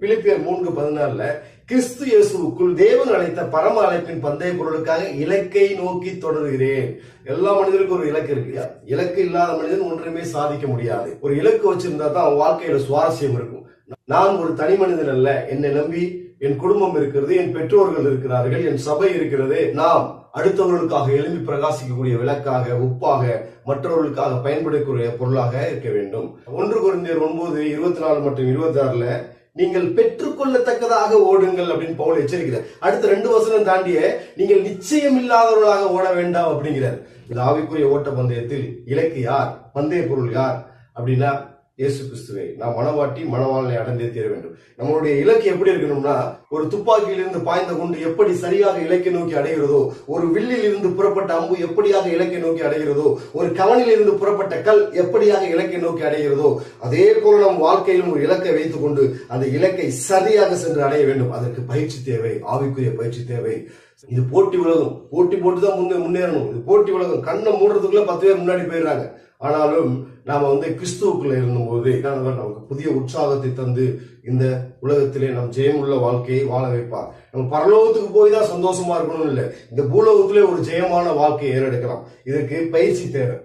பிலிப்பியர் 3:14 கிறிஸ்து இயேசுவுக்குள் தேவன் அழைத்த பரம அழைப்பின் பந்தய பொருளுக்காக இலக்கை நோக்கி தொடர்கிறேன். எல்லா மனிதருக்கும் ஒரு இலக்கு இருக்கு. இலக்கு இல்லாத மனிதன் ஒன்றுமே சாதிக்க முடியாது. ஒரு இலக்கு வச்சிருந்தா தான் அவன் வாழ்க்கையில சுவாரஸ்யம் இருக்கும். நான் ஒரு தனி மனிதன் அல்ல, என்னை நம்பி என் குடும்பம் இருக்கிறது, என் பெற்றோர்கள் இருக்கிறார்கள், என் சபை இருக்கிறது. நாம் அடுத்தவர்களுக்காக எழும்பி பிரகாசிக்கக்கூடிய விளக்காக, உப்பாக, மற்றவர்களுக்காக பயன்படக்கூடிய பொருளாக இருக்க வேண்டும். 1 கொரிந்தியர் 9:24 மற்றும் 26 நீங்கள் பெற்றுக்கொள்ளத்தக்கதாக ஓடுங்கள் அப்படின்னு பவுல் எச்சரிக்கிறார். அடுத்த 2 வசனம் தாண்டிய நீங்கள் நிச்சயம் இல்லாதவர்களாக ஓட வேண்டாம் அப்படிங்கிறார். இந்த ஆவிக்குரிய ஓட்ட பந்தயத்தில் இலக்கு யார், பந்தய பொருள் யார் அப்படின்னா இயேசு கிறிஸ்துவை நாம் மணவாளனை அடைந்தே தீர வேண்டும். நம்மளுடைய இலக்கு எப்படி இருக்கணும்னா, ஒரு துப்பாக்கியிலிருந்து பாய்ந்த குண்டு எப்படி சரியாக இலக்கை நோக்கி அடைகிறதோ, ஒரு வில்லில் இருந்து புறப்பட்ட அம்பு எப்படியாக இலக்கை நோக்கி அடைகிறதோ, ஒரு கவனில் இருந்து புறப்பட்ட கல் எப்படியாக இலக்கை நோக்கி அடைகிறதோ, அதே போல நம் வாழ்க்கையிலும் ஒரு இலக்கை வைத்துக் கொண்டு அந்த இலக்கை சரியாக சென்று அடைய வேண்டும். அதற்கு பயிற்சி தேவை, ஆவிக்குரிய பயிற்சி தேவை. இது போட்டி உலகம், போட்டி போட்டுதான் முன்னேறணும். இது போட்டி உலகம். கண்ணை மூடுறதுக்குள்ள 10 பேர் முன்னாடி போயிடுறாங்க. ஆனாலும் நாம இருந்தும் இருந்தபோது நமக்கு புதிய உற்சாகத்தை தந்து இந்த உலகத்திலே நம் ஜெயமுள்ள வாழ்க்கையை வாழ வைப்பார். நம்ம பரலோகத்துக்கு போய் தான் சந்தோஷமா இருக்கணும் இல்லை, இந்த பூலோகத்திலே ஒரு ஜெயமான வாழ்க்கையை ஏறெடுக்கலாம். இதற்கு பயிற்சி தேவை.